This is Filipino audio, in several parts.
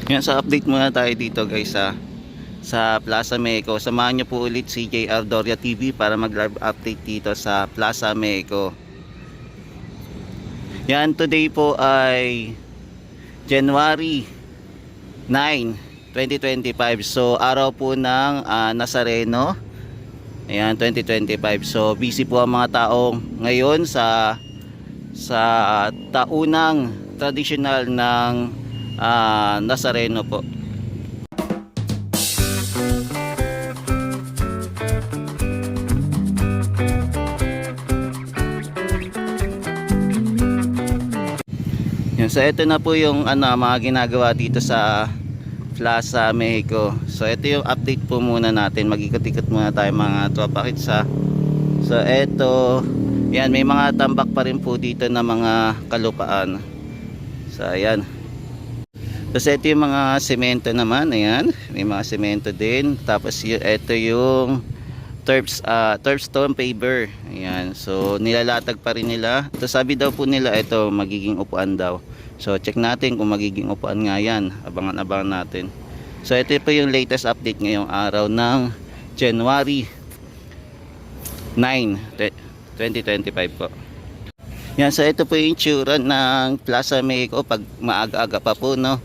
Yan, sa update muna tayo dito guys sa Plaza Meco. Samahan nyo po ulit si JR Doria TV para mag live update dito sa Plaza Meco. Yan, today po ay January 9, 2025. So araw po ng Nazareno. Ayan, 2025. So busy po ang mga taong ngayon sa taunang traditional ng Nazareno po. Yan, so ito na po yung mga ginagawa dito sa Plaza Mexico. So ito yung update po muna natin. Mag-ikot-ikot muna tayo mga tropa kitsa. So ito, yan, may mga tambak pa rin po dito na mga kalupaan. So ayan. Tapos ito yung mga semento naman. Ayan, may mga semento din. Tapos ito yung turf stone paver. Ayan, so nilalatag pa rin nila. Tapos sabi daw po nila ito magiging upuan daw. So check natin kung magiging upuan nga yan. Abangan-abangan natin. So ito po yung latest update ngayong araw ng January 9, 2025 po. Yan, so ito po yung itsura ng Plaza Mexico pag maaga-aga pa po, no?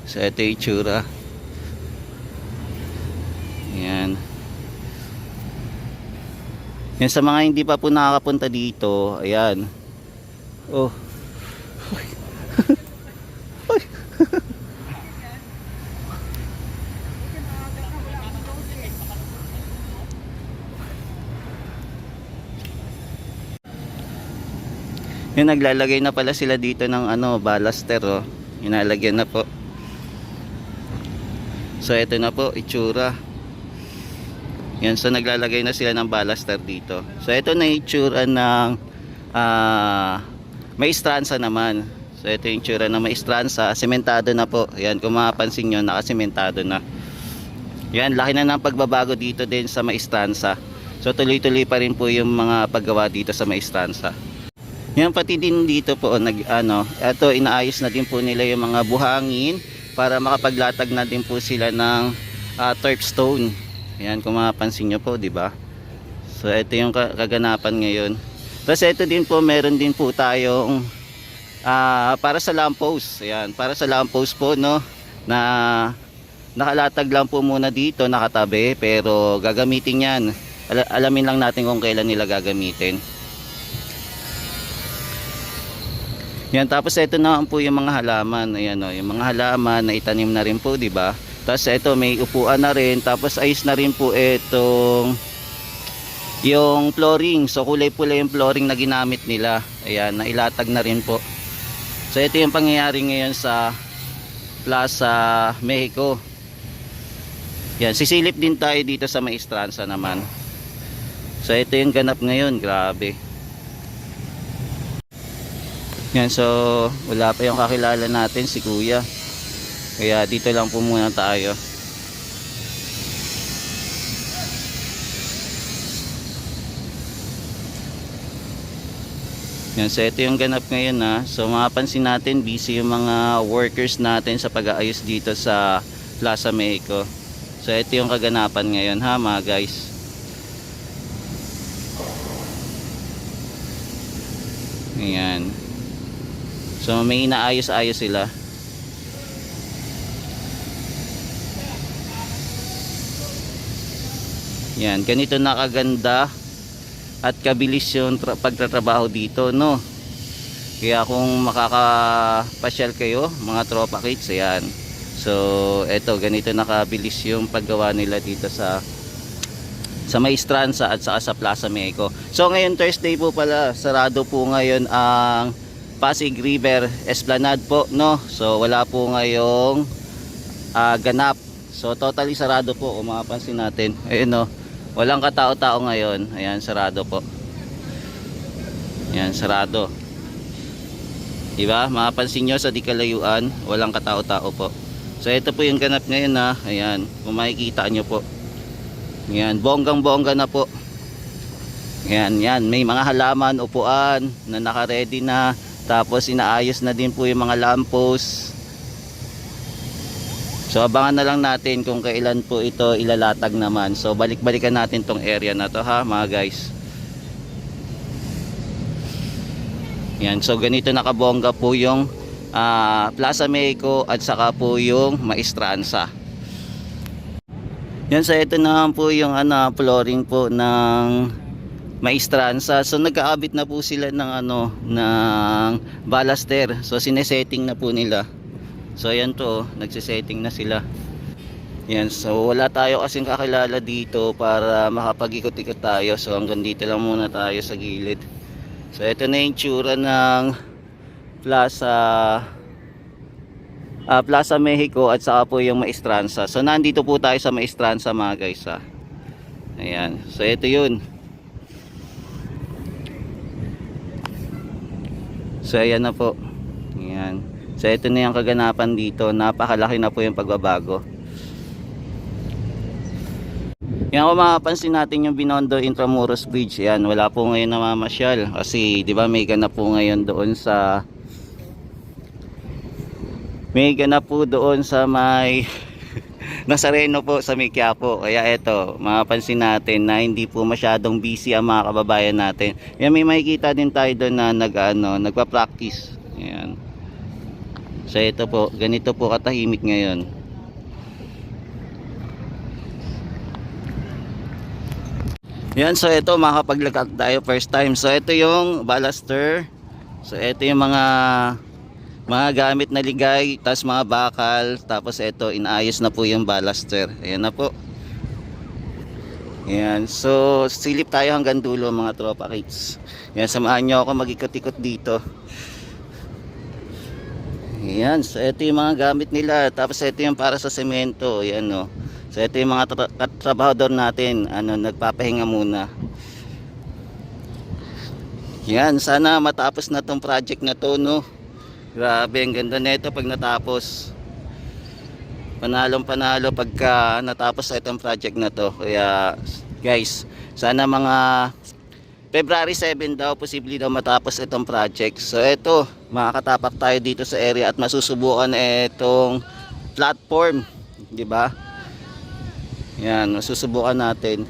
So ito yung itsura. Yan. Yan, sa mga hindi pa po nakakapunta dito, ayan. Oh. Yan, naglalagay na pala sila dito ng baluster, oh. Inalagyan na po. So ito na po itsura. Yan, so naglalagay na sila ng baluster dito. So ito na itsura ng maestranza naman. So ito yung itsura ng maestranza, sementado na po. Yan, kung mapapansin nyo, nakasementado na. Yan, laki na ng pagbabago dito din sa maestranza. So tuloy-tuloy pa rin po yung mga paggawa dito sa maestranza. Yan, pati din dito po ito, inaayos na din po nila yung mga buhangin para makapaglatag na din po sila ng turf stone. Yan, kung mapapansin nyo po, di ba? So ito yung kaganapan ngayon. Tapos ito din po, meron din po tayong para sa lamppost. Ayan, para sa lamppost po, no, na nakalatag lang po muna dito, nakatabi, pero gagamitin yan. Alamin lang natin kung kailan nila gagamitin. Yan, tapos ito naman po yung mga halaman. Ayan, yung mga halaman na itanim na rin po, di ba? Tapos ito, may upuan na rin. Tapos ayos na rin po itong yung flooring. So kulay-pula yung flooring na ginamit nila. Ayan, nailatag na rin po. So ito yung pangyayari ngayon sa Plaza Mexico. Yan, sisilip din tayo dito sa maestranza naman. So ito yung ganap ngayon, grabe. Yan, so wala pa yung kakilala natin, si Kuya. Kaya dito lang po muna tayo. Yan, so ito yung ganap ngayon na. So mapapansin natin, busy yung mga workers natin sa pag-aayos dito sa Plaza Mexico. So ito yung kaganapan ngayon, ha mga guys. Ayan. So may inaayos-ayos sila. Yan, ganito nakaganda at kabilis yung pagtatrabaho dito, no? Kaya kung makakapasyal kayo, mga tropa kids, ayan. So eto, ganito nakabilis yung paggawa nila dito sa maestranza at saka sa Plaza Mexico. So ngayon Thursday po pala, sarado po ngayon ang Pasig River Esplanade po, no? So wala po ngayong ganap. So totally sarado po, kung mapapansin natin. Ayun, no? Walang katao-tao ngayon. Ayan, sarado po. Ayan, sarado. Diba? Mapapansin nyo sa di kalayuan, walang katao-tao po. So ito po yung ganap ngayon, na. Ayan, kung makikita nyo po. Ayan, bonggang-bongga na po. Ayan, yan. May mga halaman, upuan na naka-ready na. Tapos inaayos na din po yung mga lamppost. So abangan na lang natin kung kailan po ito ilalatag naman. So balik-balikan natin tong area na to ha mga guys. Yan, so ganito nakabongga po yung Plaza Mexico at saka po yung Maestranza. Yan, so ito naman po yung flooring po ng Maestranza. So nagkaabit na po sila ng ng baluster. So sinesetting na po nila. So ayan to, nagsisetting na sila. Yan, so wala tayo kasing kakilala dito para makapag-ikot-ikot tayo. So hanggang dito lang muna tayo sa gilid. So ito na yung tsura ng Plaza Mexico at saka po yung Maestranza. So nandito po tayo sa Maestranza mga guys ha. Ayan, so ito yun. So ayan na po. Ayan. So ito na yung kaganapan dito. Napakalaki na po yung pagbabago. Yan, kung mapapansin natin yung Binondo Intramuros Bridge, yan, wala po ngayon namamasyal kasi 'di ba may ganap po ngayon doon sa may Nazareno po sa may Quiapo. Kaya eto, mapapansin natin na hindi po masyadong busy ang mga kababayan natin. Yan, may makikita din tayo doon na nagpa-practice. Yan. So ito po, ganito po katahimik ngayon. Yan, so ito makakapaglakad tayo first time. So ito yung baluster. So ito yung mga gamit na ligay, tapos mga bakal, tapos ito inaayos na po yung baluster. Ayan na po. Yan, so silip tayo hanggang dulo mga tropa kids. Yan, samahan nyo ako mag-ikot-ikot dito. Yan, so ito yung mga gamit nila, tapos ito yung para sa semento. Yan no. So ito yung mga trabahador natin, nagpapahinga muna. Yan, sana matapos na tong project na to, no. Grabe, ang ganda nito pag natapos. Panalong panalo pagka natapos na itong project na to. Kaya guys, sana mga February 7 daw, posible daw matapos itong project. So ito, makakatapak tayo dito sa area at masusubukan itong platform, di ba? Yan, masusubukan natin.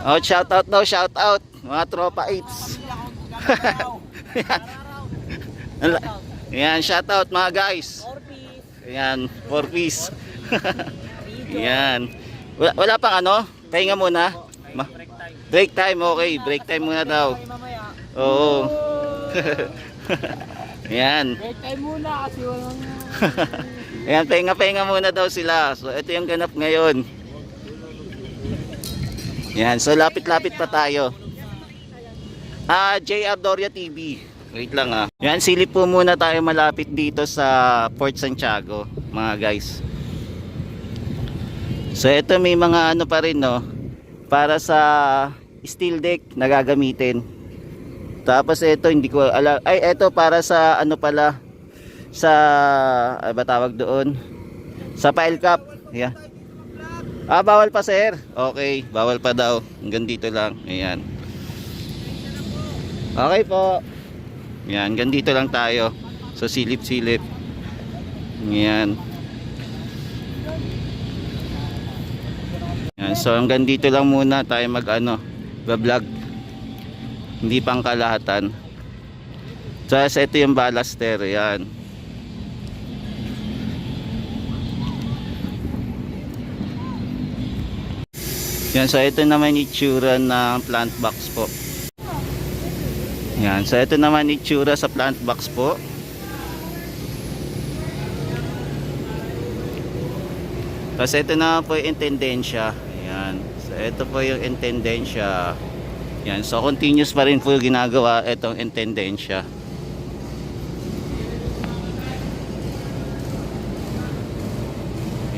Oh, shout out daw, shout out mga tropa eats. Yan, shout out mga guys. Yan, 4 piece. Yan. Wala pang pahinga muna. Break time, okay. Break time muna daw. Oo. Yan. Break time muna kasi walang Ayan, pahinga muna daw sila. So ito yung ganap ngayon. Yan, so lapit-lapit pa tayo. JR Doria TV. Wait lang ha. Yan, silip po muna tayo malapit dito sa Port Santiago, mga guys. So ito may mga pa rin no, para sa steel deck na gagamitin. Tapos ito hindi ko alam, ay ito para sa pala, sa ba tawag doon, sa file cap. Yeah. Bawal pa sir. Okay, bawal pa daw. Hanggang dito lang. Ayan. Okay po. Ayan, hanggang dito lang tayo. So silip-silip. Ayan. Ayan, so hanggang dito lang muna tayo vlog. Hindi pang kalahatan. So ito yung baluster. Ayan. Yan, so ito naman itsura ng plant box po. Yan, so ito naman itsura sa plant box po. Tapos ito naman po yung intendensya. Yan, so ito po yung intendensya. Yan, so continuous pa rin po yung ginagawa itong intendensya.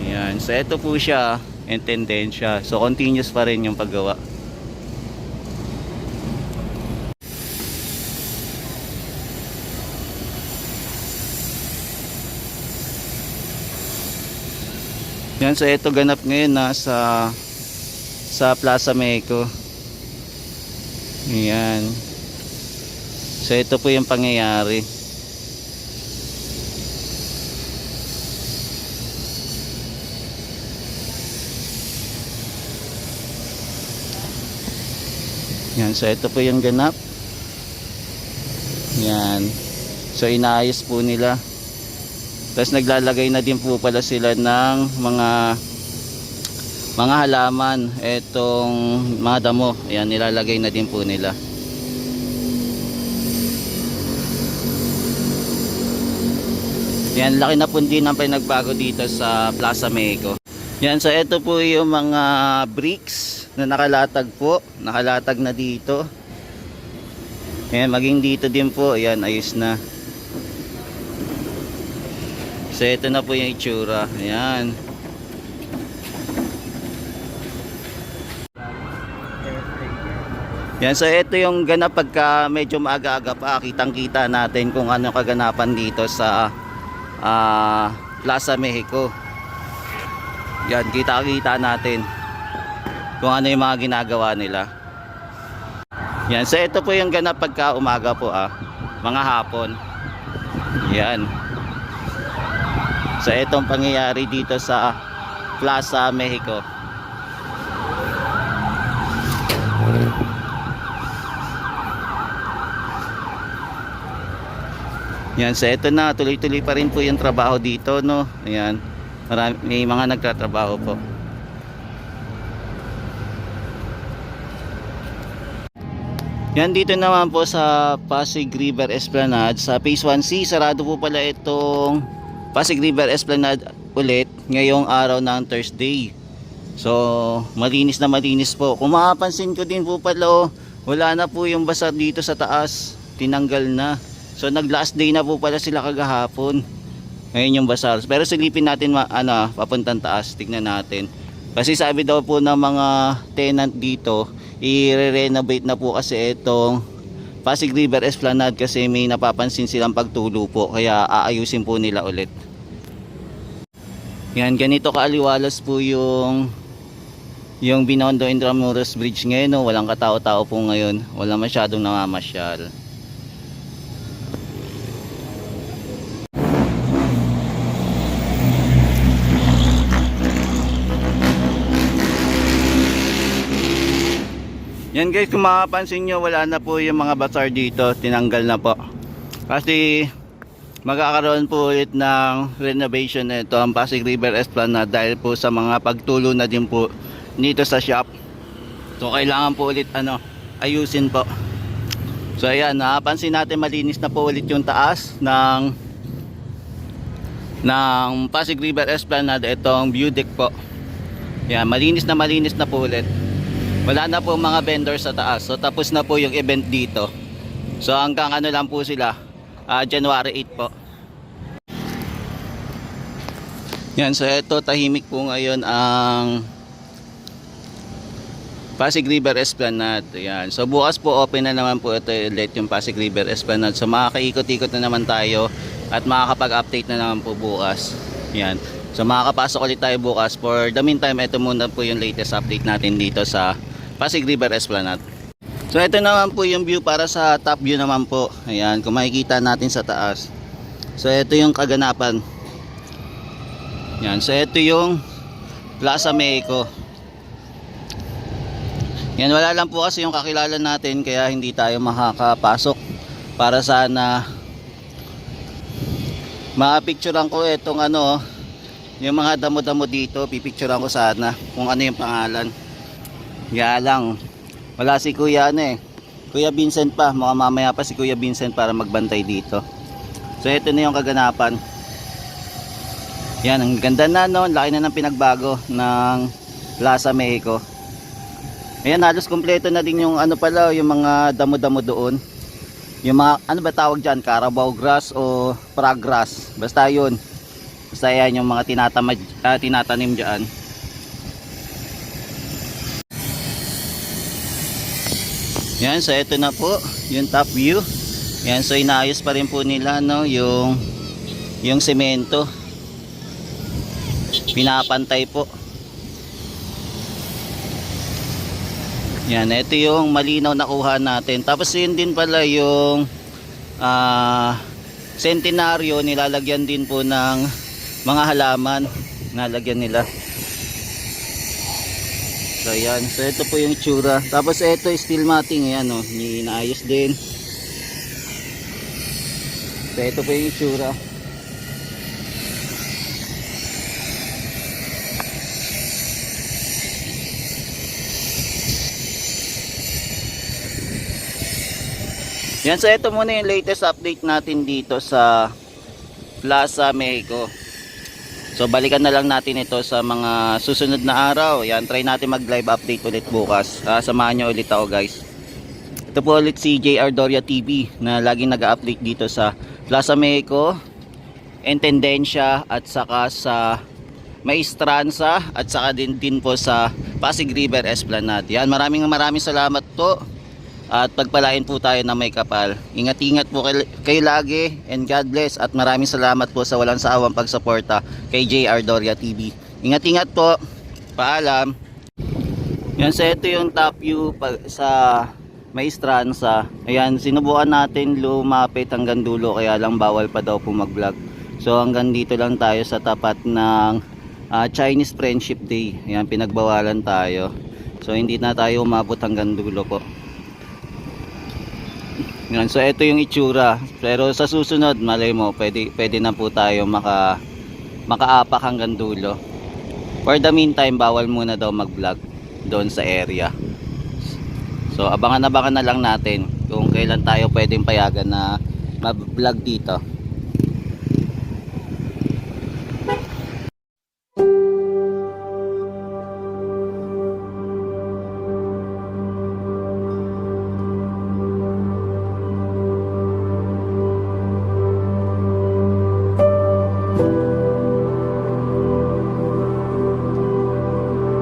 Yan, so ito po siya, intendensya. So continuous pa rin yung paggawa. Yan, so ito ganap ngayon sa Plaza Mexico. Yan. So ito po yung pangyayari. Yan, so ito po yung ganap. Yan. So inaayos po nila. Tapos naglalagay na din po pala sila ng mga halaman. Etong mga damo. Yan, nilalagay na din po nila. Yan, laki na po din ang pinagbago dito sa Plaza Mexico. Yan, so ito po yung mga bricks na nakalatag po. Nakalatag na dito. Yan, maging dito din po. Yan, ayos na. So ito na po yung itsura. Ayan. Yan, so ito yung ganap pagka medyo maaga-aga pa. Kitang-kita natin kung ano kaganapan dito sa Plaza Mexico. Yan, kita-kita natin kung ano yung mga ginagawa nila. Yan, so ito po yung ganap pagka umaga po, mga hapon. Yan. So itong pangyayari dito sa Plaza Mexico. Yan, so ito na, tuloy-tuloy pa rin po yung trabaho dito, no. Ayan. May mga nagtatrabaho po. Yan, dito naman po sa Pasig River Esplanade sa Phase 1C, sarado po pala itong Pasig River Esplanade ulit ngayong araw ng Thursday. So malinis na malinis po. Kung mapapansin ko din po pala, wala na po yung basa dito sa taas, tinanggal na. So nag last day na po pala sila kagahapon. Ngayon yung basal. Pero silipin natin papuntang taas, tignan natin. Kasi sabi daw po ng mga tenant dito, i-renovate na po kasi itong Pasig River Esplanade kasi may napapansin silang pagtulo po, kaya aayusin po nila ulit. Yan, ganito kaaliwalas po yung Binondo Intramuros Bridge ngayon, no? Walang katao-tao po ngayon, wala masyadong namamasyal. Yan guys, kung makapansin nyo, wala na po yung mga bazaar dito, tinanggal na po. Kasi magkakaroon po ulit ng renovation nito ang Pasig River Esplanade dahil po sa mga pagtulo na din po dito sa shop. So kailangan po ulit ayusin po. So ayan, napansin natin malinis na po ulit yung taas ng Pasig River Esplanade, itong view deck po. Yan, malinis na po ulit. Wala na po mga vendors sa taas. So tapos na po yung event dito. So hanggang lang po sila, January 8 po. Yan, so ito tahimik po ngayon ang Pasig River Esplanade. Yan. So bukas po open na naman po ito ulit yung Pasig River Esplanade. So makakaikot-ikot na naman tayo at makakapag-update na naman po bukas. Yan. So makakapasok ulit tayo bukas. For the meantime, ito muna po yung latest update natin dito sa Pasig River Esplanade. So ito naman po yung view para sa top view naman po. Ayan, kung makikita natin sa taas. So ito yung kaganapan. Yan, so ito yung Plaza Mexico. Yan, wala lang po kasi yung kakilala natin kaya hindi tayo makakapasok. Para sana makapicturean ko itong yung mga damo-damo dito, pipicturean ko sana kung ano yung pangalan. Kaya lang, wala si Kuya Kuya Vincent pa, mamaya pa si Kuya Vincent para magbantay dito. So ito na yung kaganapan. Yan, ang ganda na, no? Laki na ng pinagbago ng Plaza Mexico. Ayan, halos kompleto na din yung yung mga damo-damo doon. Yung mga, ba tawag dyan? Carabao grass o prague grass. Basta yun. Basta yan yung mga tinatanim dyan. Yan, so ito na po yung top view. Yan, so inaayos pa rin po nila, no, yung semento. Pinapantay po. Yan, ito yung malinaw na kuha natin. Tapos yun din pala yung centenaryo, nilalagyan din po ng mga halaman. Nalagyan nila. So ayan, so ito po yung itsura. Tapos ito steel matting, ayan oh, inaayos din. So ito po yung itsura. Yan, so ito muna yung latest update natin dito sa Plaza Mexico. So balikan na lang natin ito sa mga susunod na araw. Yan, try natin mag live update ulit bukas. Samahan nyo ulit ako guys. Ito po ulit si JR Doria TV na laging nag-update dito sa Plaza Mexico, Intendencia at saka sa Maestranza at saka din po sa Pasig River Esplanade. Yan, maraming salamat po. At pagpalain po tayo na may kapal. Ingat-ingat po kayo lagi and God bless. At maraming salamat po sa walang saawang pagsuporta kay JR Doria TV. Ingat-ingat po. Paalam. Yan, so ito yung top view sa Maestranza. Ayan, sinubukan natin lumapit hanggang dulo kaya lang bawal pa daw po mag-vlog. So hanggang dito lang tayo sa tapat ng Chinese Friendship Day. Ayan, pinagbawalan tayo. So hindi na tayo umabot hanggang dulo po. Yan, so ito yung itsura. Pero sa susunod, malay mo, pwede na po tayo makaapak hanggang dulo. For the meantime, bawal muna daw mag-vlog doon sa area. So abangan na lang natin kung kailan tayo pwedeng payagan na mag-vlog dito.